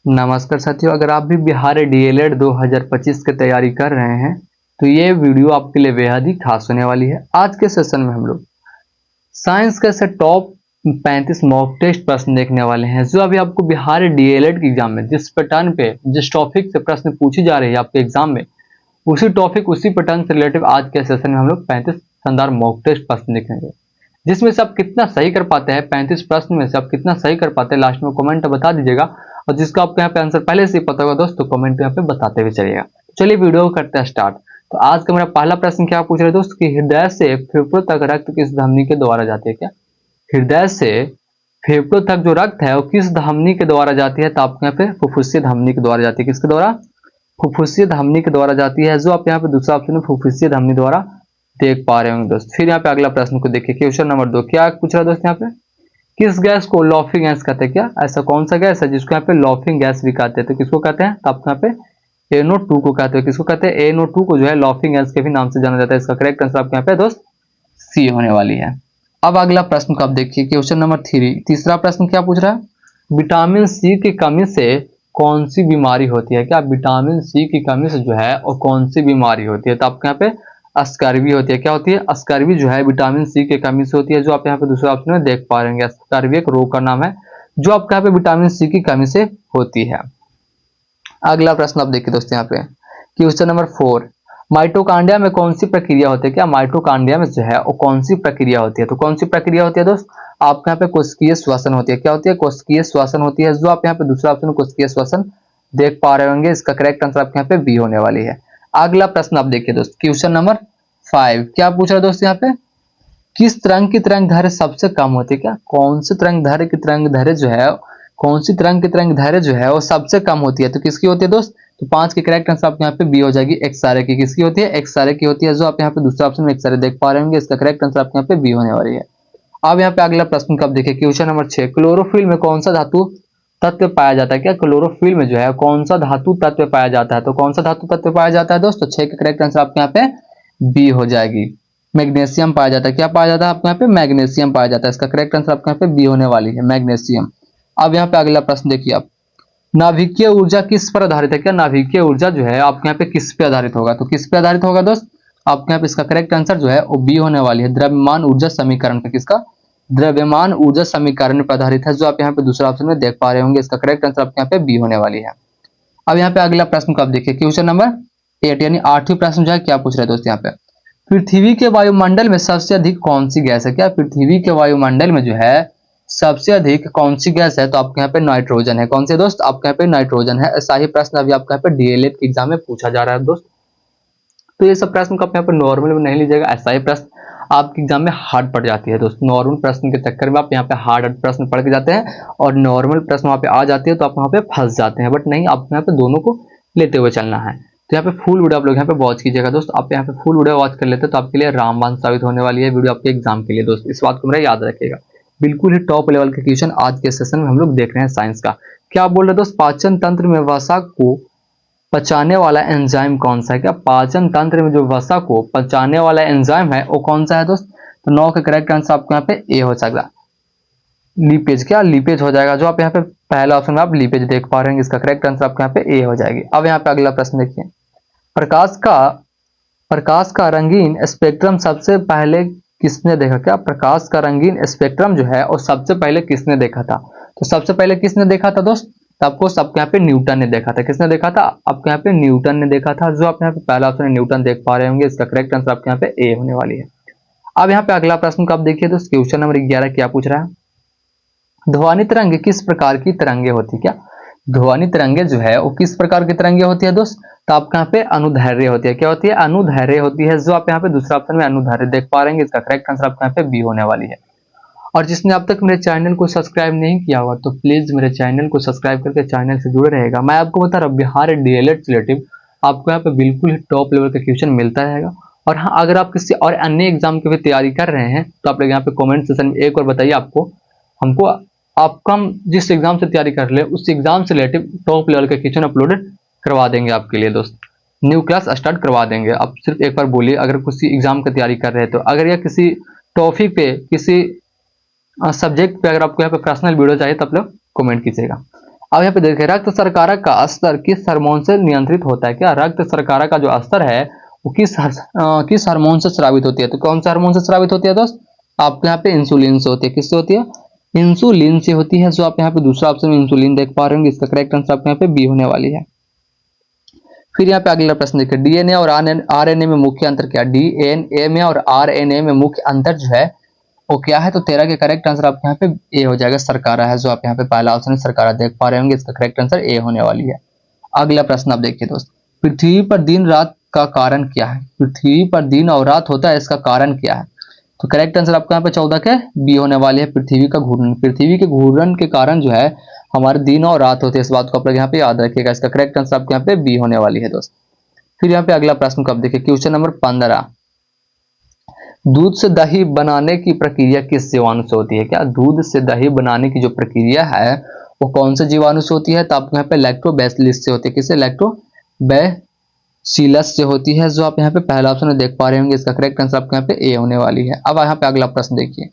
नमस्कार साथियों, अगर आप भी बिहार डीएलएड 2025 की तैयारी कर रहे हैं तो ये वीडियो आपके लिए बेहद ही खास होने वाली है। आज के सेशन में हम लोग साइंस के से टॉप 35 मॉक टेस्ट प्रश्न देखने वाले हैं, जो अभी आपको बिहार डीएलएड के एग्जाम में जिस पैटर्न पे जिस टॉपिक से प्रश्न पूछी जा रही है आपके एग्जाम में, उसी टॉपिक उसी पैटर्न से रिलेटिव आज के सेशन में हम लोग 35 शानदार मॉक टेस्ट प्रश्न देखेंगे, जिसमें से आप कितना सही कर पाते हैं। 35 प्रश्न में से आप कितना सही कर पाते हैं लास्ट में कमेंट बता दीजिएगा, और जिसको आपको यहाँ पे आंसर पहले से ही पता होगा दोस्त तो कमेंट यहाँ पे बताते हुए चलिएगा। चलिए वीडियो को करते हैं स्टार्ट। तो आज का मेरा पहला प्रश्न क्या पूछ रहे हैं दोस्त कि हृदय से फेफड़ों तक रक्त किस धमनी के द्वारा जाती है। क्या हृदय से फेफड़ों तक जो रक्त है वो किस धमनी के द्वारा जाती है? तो आपके यहाँ पे फुफ्फुसीय धमनी के द्वारा जाती है। किसके द्वारा? फुफ्फुसीय धमनी के द्वारा जाती है, जो आप यहाँ पे दूसरा ऑप्शन में फुफ्फुसीय धमनी द्वारा देख पा रहे होंगे दोस्त। फिर यहाँ पे अगला प्रश्न को देखिए, क्वेश्चन नंबर 2 क्या पूछ रहा है दोस्त यहाँ पे, किस गैस को लॉफिंग गैस कहते हैं? क्या ऐसा कौन सा गैस है जिसको यहाँ पे लॉफिंग गैस भी कहते हैं? तो किसको कहते हैं? तो आपको यहाँ पे NO2 को कहते हैं। किसको कहते हैं? NO2 को जो है लॉफिंग गैस के भी नाम से जाना जाता है। इसका करेक्ट आंसर आपके यहाँ पे दोस्त सी होने वाली है। अब अगला प्रश्न को आप देखिए, क्वेश्चन नंबर 3 तीसरा प्रश्न क्या पूछ रहा है, विटामिन सी की कमी से कौन सी बीमारी होती है? क्या विटामिन सी की कमी से जो है और कौन सी बीमारी होती है? तो आपके यहाँ पे स्कर्वी होती है। क्या होती है? स्कर्वी जो है विटामिन सी की कमी से होती है, जो आप यहाँ पे दूसरे ऑप्शन में देख पा रहे हैं। स्कर्वी एक रोग का नाम है जो आपके यहाँ पे विटामिन सी की कमी से होती है। अगला प्रश्न आप देखिए दोस्तों यहाँ पे, क्वेश्चन नंबर 4 माइटोकांड्रिया में कौन सी प्रक्रिया होती है? क्या माइटोकांड्रिया में जो है वो कौन सी प्रक्रिया होती है? तो कौन सी प्रक्रिया होती है दोस्त? आपके यहाँ पे कोशिकीय श्वसन होती है। क्या होती है? कोशिकीय श्वसन होती है, जो आप यहाँ पे दूसरा ऑप्शन कोशिकीय श्वसन देख पा रहे होंगे। इसका करेक्ट आंसर आपके यहाँ पे बी होने वाली है। अगला प्रश्न आप देखिए दोस्त, क्वेश्चन नंबर 5 क्या पूछ रहा है दोस्त यहाँ पे, किस तरंग की तरंग दैर्घ्य सबसे कम होती है? क्या कौन सी तरंग दैर्घ्य की तरंग दैर्घ्य जो है, कौन सी तरंग की तरंग दैर्घ्य जो है वो सबसे कम होती है? तो किसकी होती है दोस्त? तो 5 की करेक्ट आंसर आपके यहाँ पे बी हो जाएगी, एक्स-रे की। किसकी होती है? एक्स-रे की होती है, जो आप यहाँ पे दूसरा ऑप्शन में एक्स-रे देख पा रहे होंगे। इसका करेक्ट आंसर आपके यहाँ पे बी होने वाली है। अब यहाँ पे अगला प्रश्न कब देखिए, क्वेश्चन नंबर 6 क्लोरोफिल में कौन सा धातु तत्व पाया जाता है? क्या क्लोरोफिल में जो है कौन सा धातु तत्व पाया जाता है? तो कौन सा धातु तत्व पाया जाता है दोस्तों? 6 का करेक्ट आंसर आपके यहाँ पे बी हो जाएगी, मैग्नीशियम पाया जाता है। क्या पाया जाता है आपके यहाँ पे? मैग्नीशियम पाया जाता है। इसका करेक्ट आंसर आपके यहाँ पे बी होने वाली है, मैग्नीशियम। अब यहाँ पे अगला प्रश्न देखिए आप, नाभिकीय ऊर्जा किस पर आधारित है? क्या नाभिकीय ऊर्जा जो है आपके यहाँ पे किस पे आधारित होगा? तो किस पे आधारित होगा दोस्त? आपके यहाँ पे इसका करेक्ट आंसर जो है वो बी होने वाली है, द्रव्यमान ऊर्जा समीकरण पे। किसका? द्रव्यमान ऊर्जा समीकरण पर आधारित है, जो आप यहाँ पे दूसरा ऑप्शन में देख पा रहे होंगे। इसका करेक्ट आंसर आपके यहाँ पे बी होने वाली है। अब यहाँ पे अगला प्रश्न को आप देखिए, क्वेश्चन नंबर 8 यानी 8वीं प्रश्न जो है क्या पूछ रहे हैं दोस्त यहाँ पे, पृथ्वी के वायुमंडल में सबसे अधिक कौन सी गैस है? क्या पृथ्वी के वायुमंडल में जो है सबसे अधिक कौन सी गैस है? तो आपके यहाँ पे नाइट्रोजन है। कौन से दोस्त? आपके यहाँ पे नाइट्रोजन है। ऐसा ही प्रश्न अभी आपके यहाँ पे डीएलएड के एग्जाम में पूछा जा रहा है दोस्त। तो ये सब प्रश्न को आप यहाँ पे नॉर्मल में नहीं लीजिएगा, ऐसा ही प्रश्न आपके एग्जाम में हार्ड पड़ जाती है दोस्त। नॉर्मल प्रश्न के चक्कर में आप यहाँ पे हार्ड प्रश्न पढ़ के जाते हैं और नॉर्मल प्रश्न वहाँ पे आ जाती है तो आप वहाँ पे फंस जाते हैं। बट नहीं, आपको यहाँ पे दोनों को लेते हुए चलना है। तो यहाँ पे फुल वीडियो आप लोग यहाँ पे वॉच कीजिएगा दोस्त। आप यहाँ पे फुल वीडियो वॉच कर लेते हैं तो आपके लिए रामबाण साबित होने वाली है वीडियो आपके एग्जाम के लिए दोस्त। इस बात को मेरा याद रखिएगा। बिल्कुल ही टॉप लेवल के क्वेश्चन आज के सेशन में हम लोग देख रहे हैं साइंस का। क्या बोल रहे दोस्त, पाचन तंत्र में वसा को पचाने वाला एंजाइम कौन सा है? क्या पाचन तंत्र में जो वसा को पचाने वाला एंजाइम है वो कौन सा है दोस्त? तो 9 का करेक्ट आंसर आपको यहाँ पे ए हो जाएगा, लीपेज। क्या लीपेज हो जाएगा, जो आप यहाँ पे पहला ऑप्शन में आप लीपेज देख पा रहे हैं। इसका करेक्ट आंसर आपके यहाँ पे ए हो जाएगी। अब यहाँ पे अगला प्रश्न देखिए, प्रकाश का रंगीन स्पेक्ट्रम सबसे पहले किसने देखा? क्या प्रकाश का रंगीन स्पेक्ट्रम जो है और सबसे पहले किसने देखा था? तो सबसे पहले किसने देखा था दोस्त? तो आपको सबके यहाँ पे न्यूटन ने देखा था। किसने देखा था? आपके यहाँ पे न्यूटन ने देखा था, जो आप यहाँ पे पहला ऑप्शन न्यूटन देख पा रहे होंगे। इसका करेक्ट आंसर आपके यहाँ पे ए होने वाली है। अब यहाँ पे अगला प्रश्न को आप देखिए दोस्त, क्वेश्चन नंबर 11 क्या पूछ रहा है, ध्वनि तरंगे किस प्रकार की तरंगे होती है? क्या ध्वनि तरंगे जो है वो किस प्रकार की तरंगे होती है दोस्त? तो आपके यहाँ पे अनुदैर्घ्य होती है। क्या होती है? अनुदैर्घ्य होती है, जो आप यहाँ पे दूसरा ऑप्शन में अनुदैर्घ्य देख पा रहे हैं। इसका करेक्ट आंसर आपके यहाँ पे बी होने वाली है। और जिसने अब तक मेरे चैनल को सब्सक्राइब नहीं किया हुआ तो प्लीज मेरे चैनल को सब्सक्राइब करके चैनल से जुड़े रहेगा। मैं आपको बता रहा हूँ बिहार डीएलएड रिलेटिव आपको यहाँ पे बिल्कुल ही टॉप लेवल का क्वेश्चन मिलता रहेगा। और हाँ, अगर आप किसी और अन्य एग्जाम की भी तैयारी कर रहे हैं तो आप लोग यहाँ पे कमेंट सेक्शन में एक और बताइए आपको हमको आपका हम जिस एग्जाम से तैयारी कर ले उस एग्जाम से रिलेटिव टॉप लेवल का क्वेश्चन अपलोडेड करवा देंगे आपके लिए दोस्त। न्यू क्लास स्टार्ट करवा देंगे। आप सिर्फ एक बार बोलिए अगर किसी एग्जाम की तैयारी कर रहे हैं तो, अगर या किसी टॉपिक पे किसी सब्जेक्ट पे अगर आपको यहाँ पे पर्सनल वीडियो चाहिए तो आप लोग कमेंट कीजिएगा। अब यहाँ पे देखिए रक्त शर्करा का स्तर किस हार्मोन से नियंत्रित होता है? क्या रक्त शर्करा का जो स्तर है वो किस हार्मोन से स्रावित होती है? तो कौन सा हार्मोन से स्रावित होती है दोस्त? आपके यहाँ पे इंसुलिन से होती है। किससे होती है? इंसुलिन से होती है। जो आप यहाँ पे दूसरा ऑप्शन में इंसुलिन देख पा रहे होंगे, इसका करेक्ट आंसर आपके यहाँ पे बी होने वाली है। फिर यहाँ पे अगला प्रश्न देखिए, डीएनए और आरएनए में मुख्य अंतर क्या? डीएनए में और आरएनए में मुख्य अंतर जो है वो क्या है? तो 13 के करेक्ट आंसर आपके यहाँ पे ए हो जाएगा, शर्करा है। जो आप यहाँ पे पहला ऑप्शन शर्करा देख पा रहे होंगे, इसका करेक्ट आंसर ए होने वाली है। अगला प्रश्न आप देखिए दोस्त, पृथ्वी पर दिन रात का कारण क्या है? पृथ्वी पर दिन और रात होता है, इसका कारण क्या है? तो करेक्ट आंसर आपका यहाँ पे 14 के बी होने वाली है, पृथ्वी का घूर्णन। पृथ्वी के घूर्णन के कारण जो है हमारे दिन और रात होते हैं, इस बात को आप लोग यहाँ पे याद रखिएगा। इसका करेक्ट आंसर आपके यहाँ पे बी होने वाली है दोस्त। फिर यहाँ पे अगला प्रश्न को आप देखिए, क्वेश्चन नंबर 15, दूध से दही बनाने की प्रक्रिया किस जीवाणु से होती है? क्या दूध से दही बनाने की जो प्रक्रिया है वो कौन से जीवाणु से होती है? तो आपको यहाँ पे लैक्टोबैसिलस से होती है। किससे? लैक्टोबैसिलस से होती है। जो आप यहाँ पे पहला ऑप्शन देख पा रहे होंगे, इसका करेक्ट आंसर आपके यहाँ पे ए होने वाली है। अब यहाँ पे अगला प्रश्न देखिए,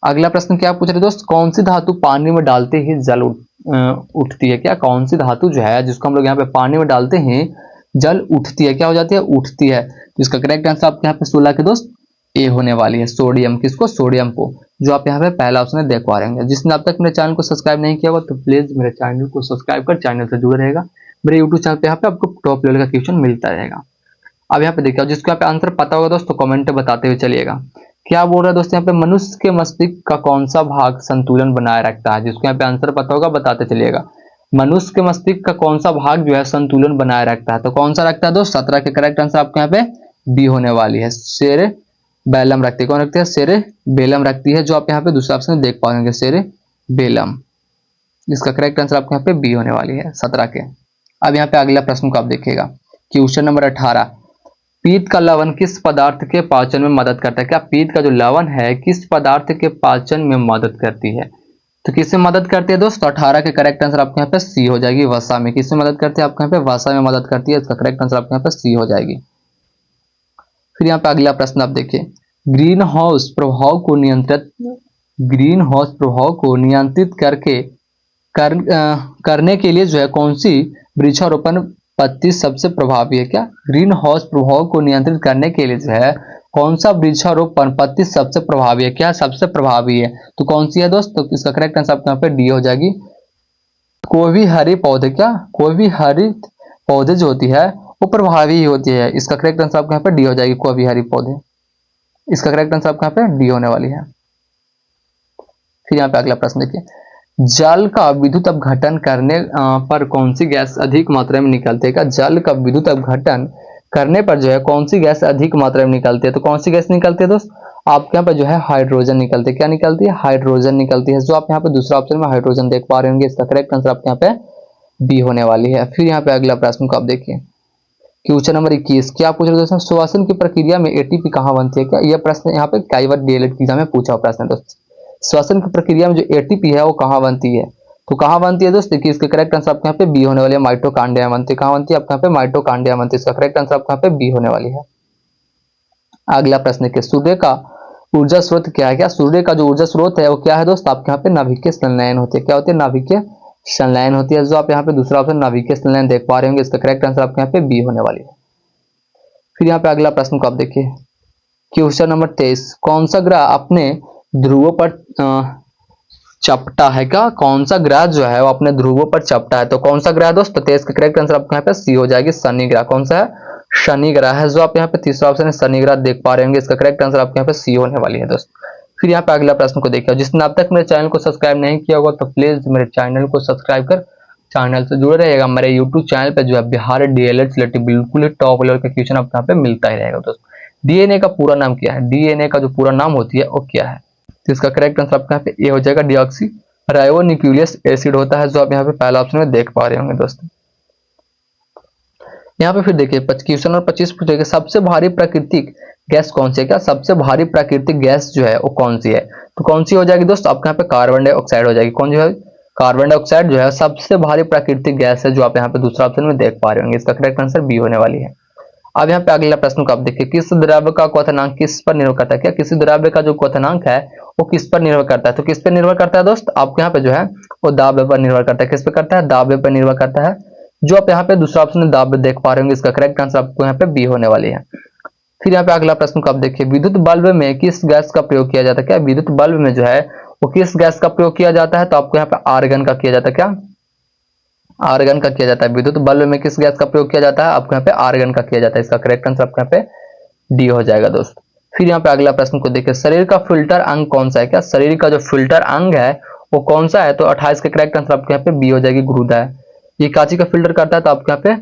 अगला प्रश्न क्या पूछ रहे दोस्त, कौन सी धातु पानी में डालते ही जल उठती है? क्या कौन सी धातु जो है जिसको हम लोग यहाँ पे पानी में डालते हैं जल उठती है? क्या हो जाती है? उठती है। तो इसका करेक्ट आंसर आपके यहाँ पे 16 के दोस्त ए होने वाली है, सोडियम। किसको? सोडियम को। जो आप यहाँ पे पहला ऑप्शन देख पा रहे होंगे। जिसने अब तक मेरे चैनल को सब्सक्राइब नहीं किया होगा तो प्लीज मेरे चैनल को सब्सक्राइब कर चैनल से जुड़े रहेगा। मेरे यूट्यूब चैनल पे यहाँ पे आपको टॉप लेवल का क्वेश्चन मिलता रहेगा। अब यहाँ पे देखिए, जिसको यहाँ पे आंसर पता होगा दोस्तों कमेंट बताते हुए चलिएगा। क्या बोल रहा है दोस्तों यहाँ पे, मनुष्य के मस्तिष्क का कौन सा भाग संतुलन बनाए रखता है? जिसको यहाँ पे आंसर पता होगा बताते चलिएगा। मनुष्य के मस्तिष्क का कौन सा भाग जो है संतुलन बनाए रखता है? तो कौन सा रखता है दोस्त? 17 के करेक्ट आंसर आपके यहाँ पे बी होने वाली है, सेरेबेलम रखती है। कौन रखती है? सेरेबेलम रखती है। जो आप यहाँ पे दूसरा ऑप्शन देख पाएंगे, सेरेबेलम। इसका करेक्ट आंसर आपके यहाँ पे बी होने वाली है, 17 के। अब यहाँ पे अगला प्रश्न को आप देखिएगा, क्वेश्चन नंबर 18, पीत का लवण किस पदार्थ के पाचन में मदद करता है? क्या पीत का जो लवण है किस पदार्थ के पाचन में मदद करती है? तो किससे मदद करती है दोस्त? 18 के करेक्ट आंसर आपके यहाँ पे सी हो जाएगी, वसा में। किससे मदद करती है? आपके यहाँ पे वसा में मदद करती है। इसका करेक्ट आंसर आपके यहाँ पे सी हो जाएगी। फिर यहाँ पे अगला प्रश्न आप देखिए, ग्रीन हाउस प्रभाव को नियंत्रित करने के लिए जो है कौन सी वृक्षारोपण पद्धति सबसे प्रभावी है? क्या ग्रीन हाउस प्रभाव को नियंत्रित करने के लिए जो है कौन सा वृक्षारोपण पद्धति सबसे प्रभावी है? क्या सबसे प्रभावी है? तो कौन सी है दोस्त? तो इसका करेक्ट आंसर आपके यहाँ पे डी हो जाएगी, कोई भी हरी पौधे। क्या कोई भी हरी पौधे जो होती है वो प्रभावी होती है। इसका करेक्ट आंसर आपके यहाँ पे डी हो जाएगी, कोई भी हरी पौधे। इसका करेक्ट आंसर आपके यहाँ पे डी होने वाली है। फिर यहाँ पे अगला प्रश्न देखिए, जल का विद्युत अपघटन करने पर कौन सी गैस अधिक मात्रा में निकलती है? क्या जल का विद्युत अपघटन करने पर जो है कौन सी गैस अधिक मात्रा में निकलती है? तो कौन सी गैस निकलती है दोस्त? आपके यहाँ पे जो है हाइड्रोजन निकलती है। क्या निकलती है? हाइड्रोजन निकलती है। जो आप यहाँ पे दूसरा ऑप्शन में हाइड्रोजन देख पा रहे होंगे, इसका करेक्ट आंसर आपके यहाँ पे बी होने वाली है। फिर यहाँ पे अगला प्रश्न को आप देखिए, क्वेश्चन नंबर 21, क्या पूछ रहे दोस्तों, श्वसन की प्रक्रिया में एटीपी कहाँ बनती है? क्या यह प्रश्न यहाँ पे कई बार डीएलएड की एग्जाम में पूछा प्रश्न है दोस्त। श्वसन की प्रक्रिया में जो एटीपी है वो कहाँ बनती है? तो कहाँ बनती है दोस्त? देखिए इसका करेक्ट आंसर आपके यहाँ पे बी होने वाली है, माइटोकॉन्ड्रिया बनती है। कहाँ बनती है? आपके यहाँ पे माइटोकॉन्ड्रिया बनती है। इसका करेक्ट आंसर आपके यहाँ पे बी होने वाली है। अगला प्रश्न है, सूर्य का ऊर्जा स्रोत क्या है? क्या सूर्य का जो ऊर्जा स्रोत है वो क्या है दोस्त? आपके यहाँ पे नाभिकीय संलयन होती है। क्या होती है? नाभिकीय संलयन होती है। जो आप यहाँ पे दूसरा ऑप्शन नाभिकीय संलयन देख पा रहे होंगे, इसका करेक्ट आंसर आपके यहाँ पे बी होने वाली है। फिर यहाँ पे अगला प्रश्न को आप देखिए, क्वेश्चन नंबर 23, कौन सा ग्रह अपने ध्रुवों पर चपटा है? क्या कौन सा ग्रह जो है वो अपने ध्रुवों पर चपटा है? तो कौन सा ग्रह दोस्त? 23 का करेक्ट आंसर आपके यहाँ पे सी हो जाएगी, शनि ग्रह। कौन सा है? शनि ग्रह है। जो आप यहाँ पे तीसरा ऑप्शन है शनि ग्रह देख पा रहे होंगे, इसका करेक्ट आंसर आपके यहाँ पे सी होने वाली है दोस्त। फिर यहाँ पे अगला प्रश्न को देखिए, जिसने अब तक मेरे चैनल को सब्सक्राइब नहीं किया होगा तो प्लीज मेरे चैनल को सब्सक्राइब कर चैनल से जुड़े रहेगा। मेरे यूट्यूब चैनल पे जो है बिहार डीएलएड रिलेटेड बिल्कुल ही टॉप लेवल का क्वेश्चन आपको यहाँ पे मिलता ही रहेगा दोस्त। डीएनए का पूरा नाम क्या है? डीएनए का जो पूरा नाम होती है वो क्या है? तो इसका करेक्ट आंसर आपका यहाँ पे ए हो जाएगा, डीऑक्सी राइबोन्यूक्लियस एसिड होता है। जो आप यहाँ पे पहला ऑप्शन में देख पा रहे होंगे दोस्तों। यहाँ पे फिर देखिए क्वेश्चन नंबर 25 पूछेगा, सबसे भारी प्राकृतिक गैस कौन सी है? क्या सबसे भारी प्राकृतिक गैस जो है वो कौन सी है? तो कौन सी हो जाएगी दोस्त? आपके यहाँ पे कार्बन डाइऑक्साइड हो जाएगी। कौन जो है? कार्बन डाइऑक्साइड जो है सबसे भारी प्राकृतिक गैस है। जो आप यहाँ पे दूसरा ऑप्शन में देख पा रहे होंगे, इसका करेक्ट आंसर बी होने वाली है। अब यहाँ पे अगला प्रश्न को आप देखिए, किस द्रव्य का क्वथनांक किस पर निर्भर करता है? क्या किसी द्रव्य का जो क्वथनांक है वो किस पर निर्भर करता है? तो किस पर निर्भर करता है दोस्त? आपको यहाँ पे जो है वो दाब पर निर्भर करता है। किस पे करता है? दाब पर निर्भर करता है। जो आप यहाँ पे दूसरा ऑप्शन दाब देख पा रहे होंगे, इसका करेक्ट आंसर आपको यहाँ पे बी होने वाली है। फिर यहाँ पे अगला प्रश्न को आप देखिए, विद्युत बल्ब में किस गैस का प्रयोग किया जाता है? क्या विद्युत बल्ब में जो है वो किस गैस का प्रयोग किया जाता है? तो आपको यहाँ पे आर्गन का किया जाता है। क्या आर्गन का किया जाता है। विद्युत बल्ब में किस गैस का प्रयोग किया जाता है? आपको यहाँ पे आर्गन का किया जाता है। इसका करेक्ट आंसर आपको यहाँ पे डी हो जाएगा दोस्त। फिर यहाँ पे अगला प्रश्न को देखिए, शरीर का फिल्टर अंग कौन सा है? क्या शरीर का जो फिल्टर अंग है वो कौन सा है? तो 28 के करेक्ट आंसर आपको यहाँ पे बी हो जाएगी, गुरुदा है। ये कांची का फिल्टर करता है, तो आपको यहाँ पे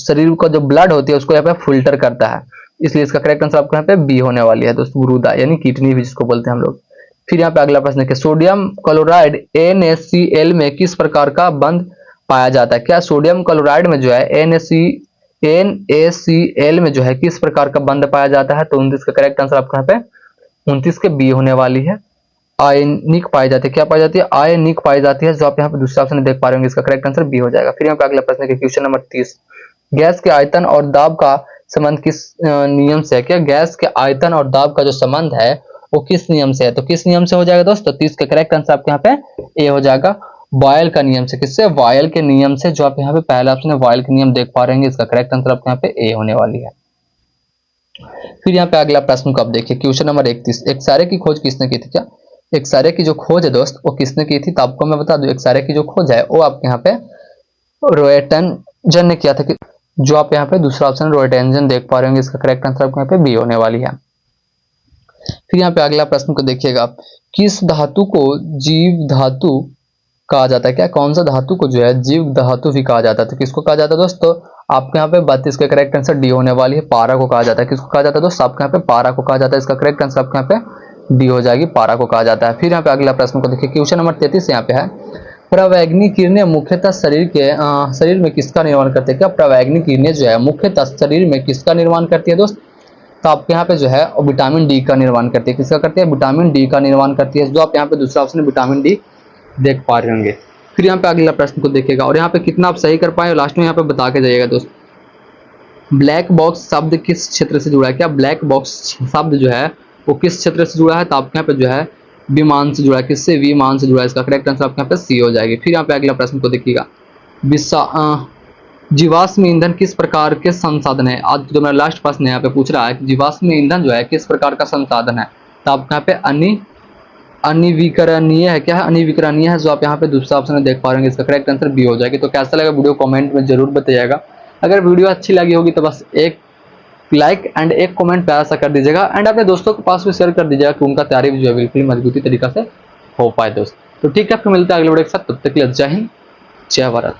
शरीर का जो ब्लड होती है उसको यहाँ पे फिल्टर करता है, इसलिए इसका करेक्ट आंसर आपको यहाँ पे बी होने वाली है दोस्त, गुरुदा यानी किडनी भी जिसको बोलते हैं हम लोग। फिर यहाँ पे अगला प्रश्न है कि सोडियम क्लोराइड NaCl में किस प्रकार का बंध पाया जाता है? क्या सोडियम क्लोराइड में जो है NaCl में जो है किस प्रकार का बंध पाया जाता है? तो 29 का करेक्ट आंसर आपको यहाँ पे 29 के बी होने वाली है, आयनिक पाई जाती है। क्या पाई जाती है? आयनिक पाई जाती है, जो आप यहाँ पे दूसरा ऑप्शन देख पा रहे होंगे, इसका करेक्ट आंसर बी हो जाएगा। फिर यहाँ पे अगला प्रश्न है क्वेश्चन नंबर 30, गैस के आयतन और दाब का संबंध किस नियम से है? क्या गैस के आयतन और दाब का जो संबंध है वो किस नियम से है? तो किस नियम से हो जाएगा दोस्तों? 30 का करेक्ट आंसर आपके यहाँ पे ए हो जाएगा, बॉयल का नियम से। किससे? बॉयल के नियम से, जो आप यहाँ पे पहला ऑप्शन है बॉयल के नियम देख पा रहे हैं, इसका करेक्ट आंसर आपके यहाँ पे ए होने वाली है। फिर यहाँ पे अगला प्रश्न को आप देखिए, क्वेश्चन नंबर 31, एक्स-रे की खोज किसने की थी? क्या एक्स-रे की जो खोज है दोस्त वो किसने की थी? तो आपको मैं बता दूं, एक्स-रे की जो खोज है वो आपके यहाँ पे रोएटनजन ने किया था, जो आप यहाँ पे दूसरा ऑप्शन रोएटनजन देख पा रहे होंगे, इसका करेक्ट आंसर आपको यहाँ पे बी होने वाली है। फिर यहाँ पे अगला प्रश्न को देखिएगा, किस धातु को जीव धातु कहा जाता है? क्या कौन सा धातु को जो है जीव धातु भी कहा जाता है? तो किसको कहा जाता है दोस्तों? आपके यहाँ पे 32 का करेक्ट आंसर डी होने वाली है, पारा को कहा जाता है। किसको कहा जाता है दोस्तों? आपके यहाँ पे पारा को कहा जाता है, इसका करेक्ट आंसर आपके यहाँ पे डी हो जाएगी, पारा को कहा जाता है। फिर यहाँ पे अगला प्रश्न को देखिए, क्वेश्चन नंबर 33 यहाँ पे है, प्रवैगिनी किरणें मुख्यतः शरीर में किसका निर्माण करते हैं? क्या प्रवैगिनी किरणें जो है मुख्यतः शरीर में किसका निर्माण करती है दोस्त? तो आपके यहाँ पे जो है विटामिन डी का निर्माण करती है। किसका करती है? विटामिन डी का निर्माण करती है, जो आप यहाँ पे दूसरा ऑप्शन विटामिन डी देख पा रहे होंगे। फिर यहाँ पे अगला प्रश्न को देखिएगा और यहाँ पे कितना आप सही कर पाए लास्ट में यहाँ पे बता के जाइएगा दोस्त। ब्लैक बॉक्स शब्द किस क्षेत्र से जुड़ा है? क्या ब्लैक बॉक्स शब्द जो है वो किस क्षेत्र से जुड़ा है? तो आपके यहाँ पे जो है विमान से जुड़ा है। किससे? विमान से जुड़ा है, इसका करेक्ट आंसर आपके यहाँ पे सी हो जाएगी। फिर यहाँ पे अगला प्रश्न को देखिएगा, जीवाश्म ईंधन किस प्रकार के संसाधन है? आज जो मेरा लास्ट प्रश्न यहाँ पे पूछ रहा है कि जीवाश्म ईंधन जो है किस प्रकार का संसाधन है? तो आपके यहाँ पे अनिवीकरणीय है। क्या है? अनिवीकरणीय है, जो आप यहाँ पे दूसरा ऑप्शन देख पा रहे हैं, इसका करेक्ट आंसर बी हो जाएगी। तो कैसा लगा वीडियो कमेंट में जरूर बताइएगा। अगर वीडियो अच्छी लगी होगी तो बस एक लाइक एंड एक कमेंट प्यारा सा कर दीजिएगा एंड अपने दोस्तों के पास भी शेयर कर दीजिएगा कि उनका तैयारी जो है बिल्कुल मजबूती तरीका से हो पाए दोस्त। तो ठीक है, फिर मिलते हैं अगले वीडियो के साथ, तब तक के लिए जय हिंद, जय भारत।